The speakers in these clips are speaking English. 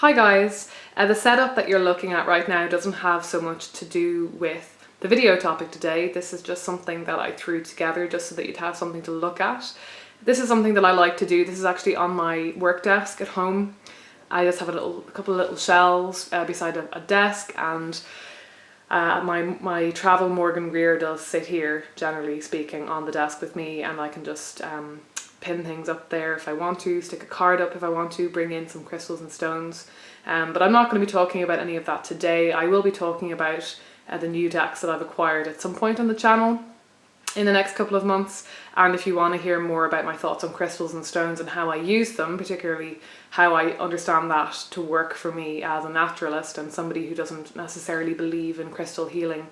Hi guys, the setup that you're looking at right now doesn't have so much to do with the video topic today. This is just something that I threw together just so that you'd have something to look at. This is something that I like to do. This is actually on my work desk at home. I just have a couple of little shelves beside a desk, and my travel Morgan Greer does sit here, generally speaking, on the desk with me, and I can just pin things up there if I want to, stick a card up if I want to, bring in some crystals and stones. But I'm not going to be talking about any of that today. I will be talking about the new decks that I've acquired at some point on the channel in the next couple of months. And if you want to hear more about my thoughts on crystals and stones and how I use them, particularly how I understand that to work for me as a naturalist and somebody who doesn't necessarily believe in crystal healing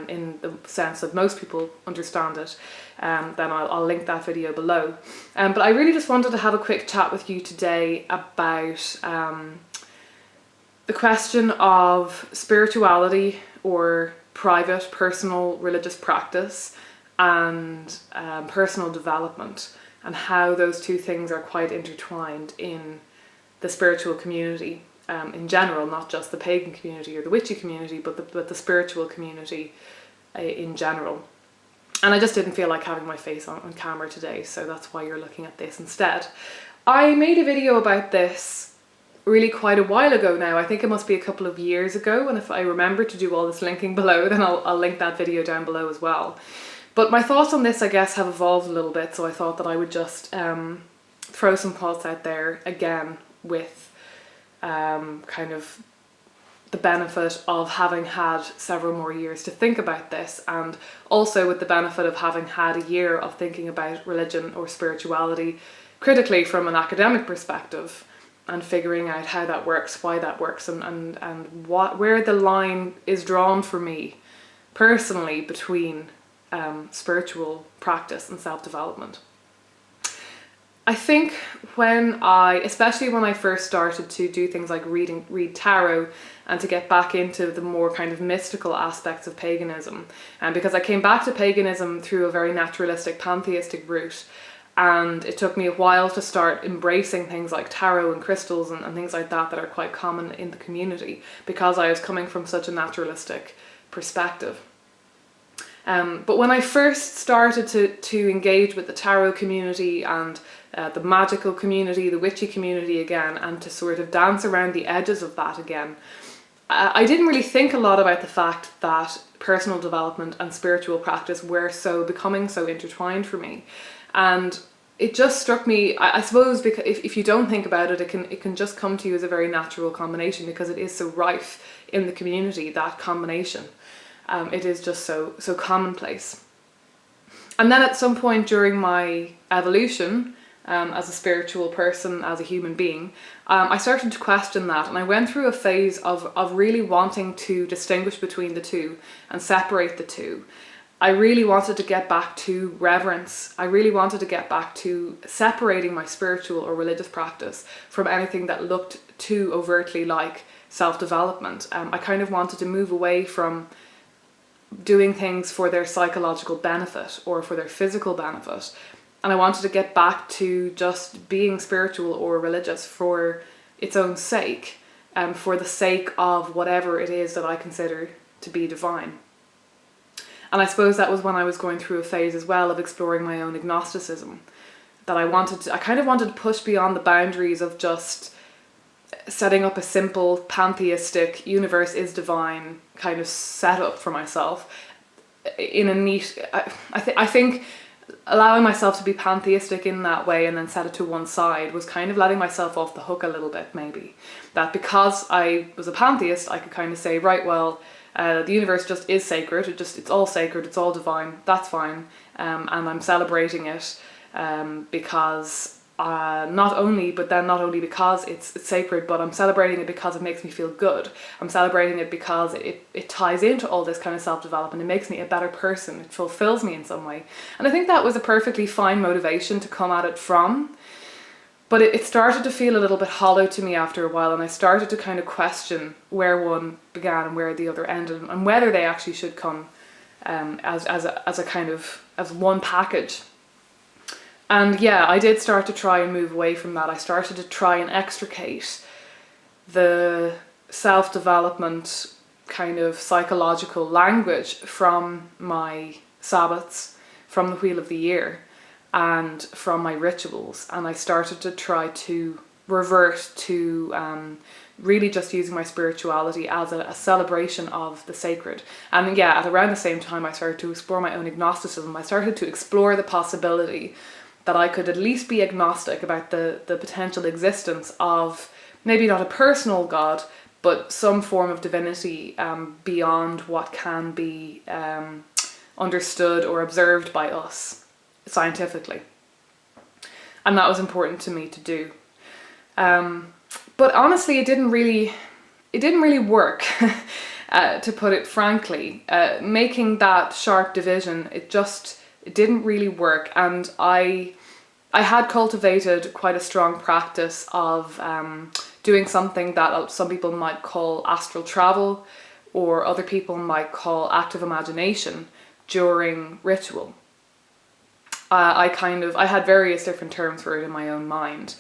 in the sense that most people understand it, then I'll link that video below. But I really just wanted to have a quick chat with you today about the question of spirituality or private, personal religious practice and personal development, and how those two things are quite intertwined in the spiritual community in general, not just the pagan community or the witchy community, but the spiritual community in general. And I just didn't feel like having my face on camera today, so that's why you're looking at this instead. I made a video about this really quite a while ago now. I think it must be a couple of years ago, and if I remember to do all this linking below, then I'll link that video down below as well. But my thoughts on this, I guess, have evolved a little bit, so I thought that I would just throw some thoughts out there again with kind of the benefit of having had several more years to think about this, and also with the benefit of having had a year of thinking about religion or spirituality critically from an academic perspective, and figuring out how that works, why that works, and where the line is drawn for me personally between spiritual practice and self-development. I think especially when I first started to do things like read tarot and to get back into the more kind of mystical aspects of paganism, and because I came back to paganism through a very naturalistic, pantheistic route, and it took me a while to start embracing things like tarot and crystals and things like that are quite common in the community, because I was coming from such a naturalistic perspective. But when I first started to engage with the tarot community and the magical community, the witchy community again, and to sort of dance around the edges of that again, I didn't really think a lot about the fact that personal development and spiritual practice were becoming so intertwined for me. And it just struck me, I suppose, because if you don't think about it, it can just come to you as a very natural combination, because it is so rife in the community, that combination. It is just so commonplace. And then at some point during my evolution as a spiritual person, as a human being, I started to question that, and I went through a phase of really wanting to distinguish between the two and separate the two. I really wanted to get back to reverence. I really wanted to get back to separating my spiritual or religious practice from anything that looked too overtly like self-development. I kind of wanted to move away from doing things for their psychological benefit or for their physical benefit, and I wanted to get back to just being spiritual or religious for its own sake, for the sake of whatever it is that I consider to be divine. And I suppose that was when I was going through a phase as well of exploring my own agnosticism, that I kind of wanted to push beyond the boundaries of just setting up a simple pantheistic universe is divine kind of setup for myself in a neat, I think allowing myself to be pantheistic in that way and then set it to one side was kind of letting myself off the hook a little bit, maybe. That because I was a pantheist, I could kind of say, right, well, the universe just is sacred, it's all sacred, it's all divine, that's fine, and I'm celebrating it because not only because it's sacred, but I'm celebrating it because it makes me feel good. I'm celebrating it because it ties into all this kind of self-development. It makes me a better person. It fulfills me in some way. And I think that was a perfectly fine motivation to come at it from. But it started to feel a little bit hollow to me after a while, and I started to kind of question where one began and where the other ended, and whether they actually should come as one package. And yeah, I did start to try and move away from that. I started to try and extricate the self-development kind of psychological language from my Sabbaths, from the Wheel of the Year, and from my rituals. And I started to try to revert to really just using my spirituality as a celebration of the sacred. And yeah, at around the same time I started to explore my own agnosticism. I started to explore the possibility that I could at least be agnostic about the potential existence of maybe not a personal God, but some form of divinity beyond what can be understood or observed by us scientifically. And that was important to me to do. But honestly, it didn't really work, to put it frankly. Making that sharp division, it didn't really work. And I had cultivated quite a strong practice of doing something that some people might call astral travel, or other people might call active imagination during ritual. I had various different terms for it in my own mind,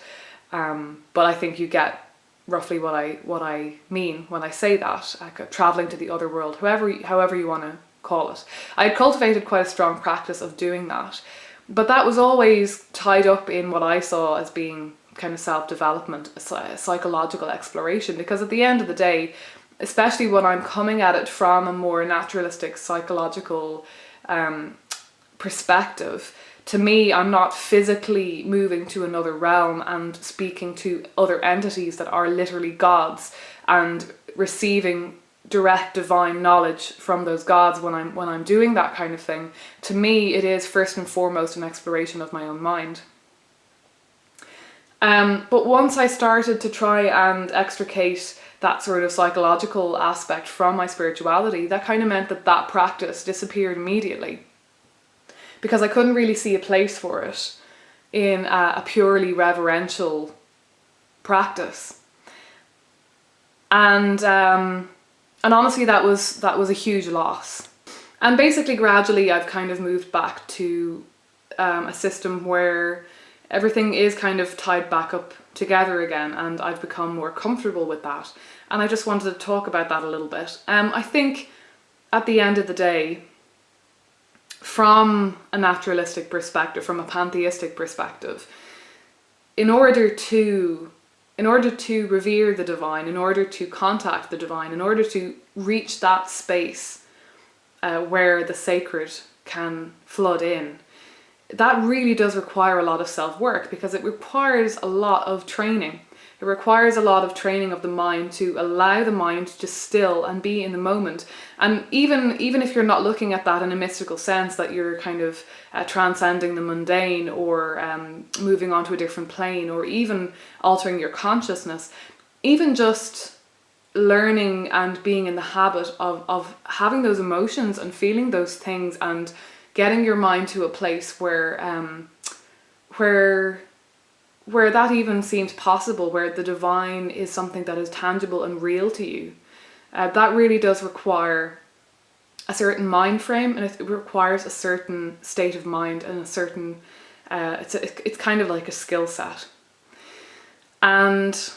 but I think you get roughly what I mean when I say that, like traveling to the other world, however you want to call it. I had cultivated quite a strong practice of doing that, but that was always tied up in what I saw as being kind of self-development, a psychological exploration, because at the end of the day, especially when I'm coming at it from a more naturalistic psychological perspective, to me, I'm not physically moving to another realm and speaking to other entities that are literally gods and receiving direct divine knowledge from those gods when I'm doing that kind of thing. To me, it is first and foremost an exploration of my own mind. But once I started to try and extricate that sort of psychological aspect from my spirituality, that kind of meant that practice disappeared immediately, because I couldn't really see a place for it in a purely reverential practice. And honestly, that was a huge loss. And basically, gradually, I've kind of moved back to a system where everything is kind of tied back up together again, and I've become more comfortable with that. And I just wanted to talk about that a little bit. I think at the end of the day, from a naturalistic perspective, from a pantheistic perspective, in order to revere the divine, in order to contact the divine, in order to reach that space where the sacred can flood in, that really does require a lot of self-work, because it requires a lot of training. It requires a lot of training of the mind to allow the mind to still and be in the moment. And even if you're not looking at that in a mystical sense, that you're kind of transcending the mundane, or moving on to a different plane, or even altering your consciousness, even just learning and being in the habit of having those emotions and feeling those things, and getting your mind to a place where that even seems possible, where the divine is something that is tangible and real to you. That really does require a certain mind frame, and it requires a certain state of mind, and a certain it's kind of like a skill set. And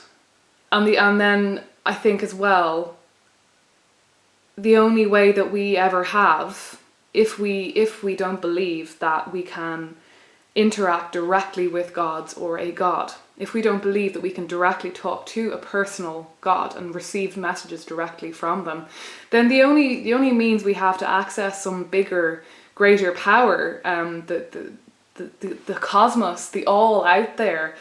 then I think as well, the only way that we ever have, if we don't believe that we can interact directly with gods or a god, if we don't believe that we can directly talk to a personal god and receive messages directly from them, then the only means we have to access some bigger, greater power, the cosmos, the all out there,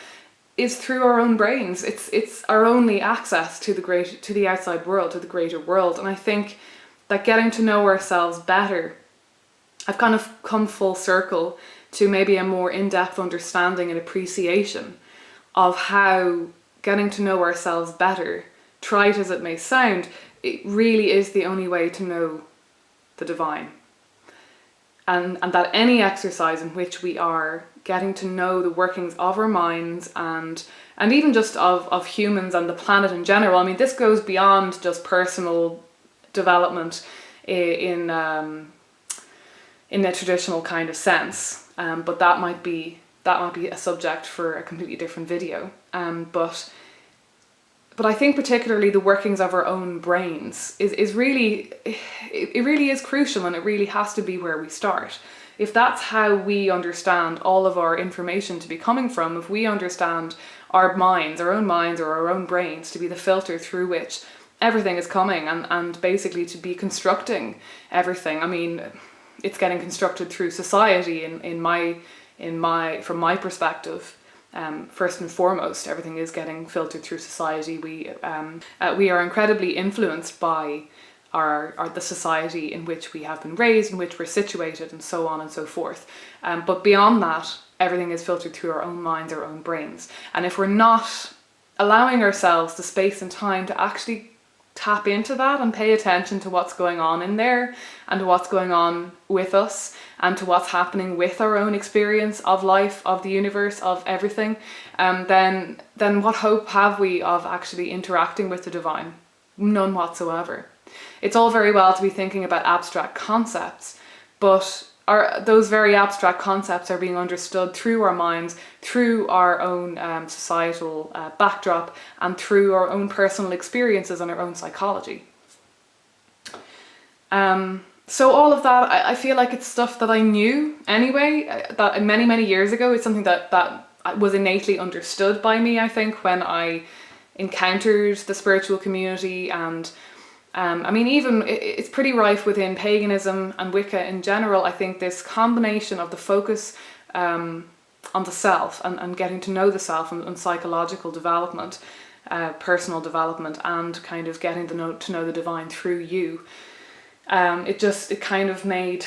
is through our own brains. It's our only access to the outside world, to the greater world. And I think that getting to know ourselves better, I've kind of come full circle to maybe a more in-depth understanding and appreciation of how getting to know ourselves better, trite as it may sound, it really is the only way to know the divine. And that any exercise in which we are getting to know the workings of our minds, and even just of humans and the planet in general. I mean, this goes beyond just personal development in a traditional kind of sense, but that might be a subject for a completely different video. But but I think particularly the workings of our own brains is really, it really is crucial, and it really has to be where we start. If that's how we understand all of our information to be coming from, if we understand our minds, our own minds or our own brains to be the filter through which everything is coming, and basically to be constructing everything. I mean, it's getting constructed through society from my perspective. First and foremost, everything is getting filtered through society. We are incredibly influenced by the society in which we have been raised, in which we're situated, and so on and so forth. But beyond that, everything is filtered through our own minds, our own brains. And if we're not allowing ourselves the space and time to actually tap into that and pay attention to what's going on in there, and to what's going on with us, and to what's happening with our own experience of life, of the universe, of everything, then what hope have we of actually interacting with the divine? None whatsoever. It's all very well to be thinking about abstract concepts, but those very abstract concepts are being understood through our minds, through our own societal backdrop, and through our own personal experiences and our own psychology. So all of that, I feel like it's stuff that I knew anyway, that many, many years ago. It's something that was innately understood by me, I think, when I encountered the spiritual community. And I mean, even it's pretty rife within paganism and Wicca in general. I think this combination of the focus on the self and getting to know the self, and psychological development, personal development, and kind of getting to know the divine through you. It kind of made,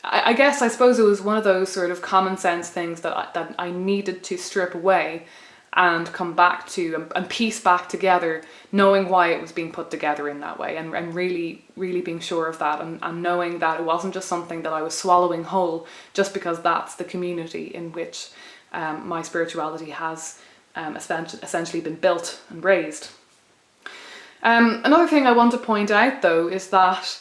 I suppose it was one of those sort of common sense things that I needed to strip away and come back to and piece back together, knowing why it was being put together in that way, and really, really being sure of that, and knowing that it wasn't just something that I was swallowing whole just because that's the community in which my spirituality has essentially been built and raised. Another thing I want to point out, though, is that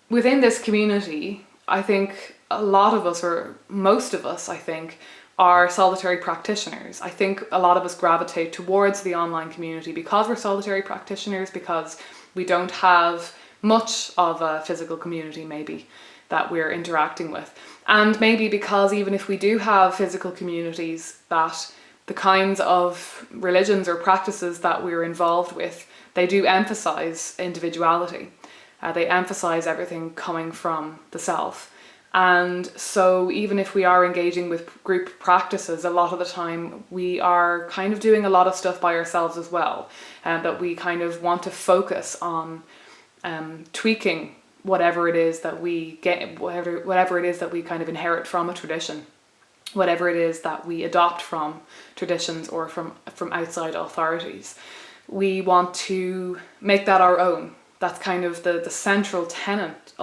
within this community, I think a lot of us, or most of us, I think, are solitary practitioners. I think a lot of us gravitate towards the online community because we're solitary practitioners, because we don't have much of a physical community, maybe, that we're interacting with. And maybe because even if we do have physical communities, that the kinds of religions or practices that we're involved with, they do emphasize individuality. They emphasize everything coming from the self. And so even if we are engaging with group practices, a lot of the time we are kind of doing a lot of stuff by ourselves as well. That we kind of want to focus on tweaking whatever it is that we get, whatever it is that we kind of inherit from a tradition, whatever it is that we adopt from traditions or from outside authorities. We want to make that our own. That's kind of the central tenet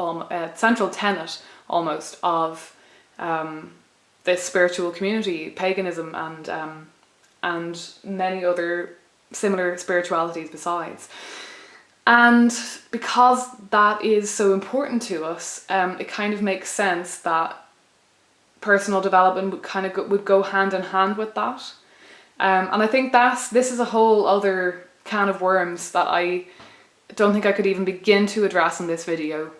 almost of this spiritual community, paganism, and many other similar spiritualities besides. And because that is so important to us, it kind of makes sense that personal development would go hand in hand with that. And I think this is a whole other can of worms that I don't think I could even begin to address in this video.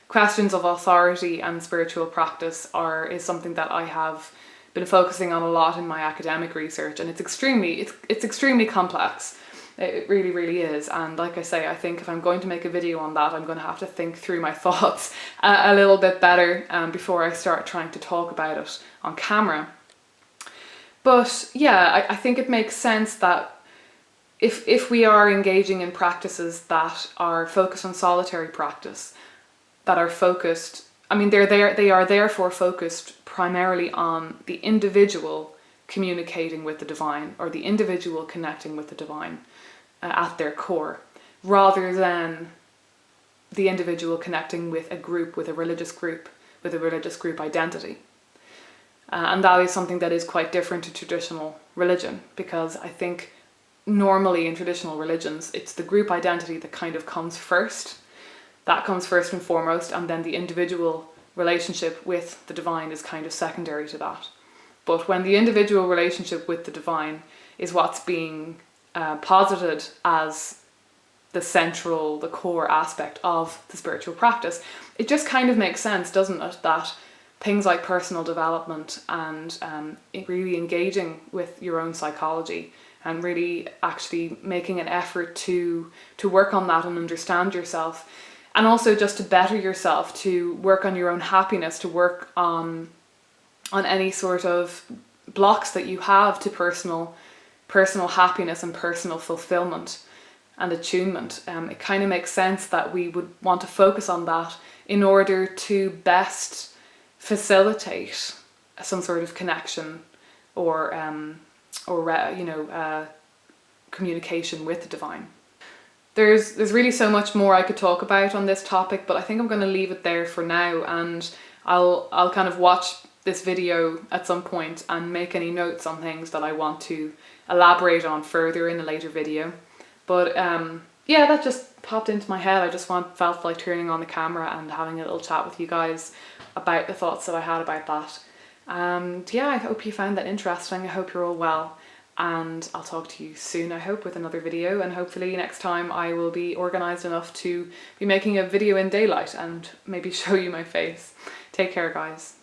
Questions of authority and spiritual practice is something that I have been focusing on a lot in my academic research, and it's extremely complex. It really, really is. And like I say, I think if I'm going to make a video on that, I'm going to have to think through my thoughts a little bit better before I start trying to talk about it on camera. But yeah, I think it makes sense that if we are engaging in practices that are focused on solitary practice, that are focused, I mean, they are therefore focused primarily on the individual communicating with the divine, or the individual connecting with the divine at their core, rather than the individual connecting with a group, with a religious group identity. And that is something that is quite different to traditional religion, because I think normally in traditional religions, it's the group identity that kind of comes first. That comes first and foremost, and then the individual relationship with the divine is kind of secondary to that. But when the individual relationship with the divine is what's being posited as the core aspect of the spiritual practice, it just kind of makes sense, doesn't it, that things like personal development and really engaging with your own psychology and really actually making an effort to work on that and understand yourself, and also just to better yourself, to work on your own happiness, to work on any sort of blocks that you have to personal happiness and personal fulfillment and attunement. It kind of makes sense that we would want to focus on that in order to best facilitate some sort of connection or communication with the divine. There's really so much more I could talk about on this topic, but I think I'm going to leave it there for now, and I'll kind of watch this video at some point and make any notes on things that I want to elaborate on further in a later video. But yeah, that just popped into my head. I just felt like turning on the camera and having a little chat with you guys about the thoughts that I had about that. And yeah, I hope you found that interesting. I hope you're all well, and I'll talk to you soon, I hope, with another video, and hopefully next time I will be organised enough to be making a video in daylight and maybe show you my face. Take care, guys.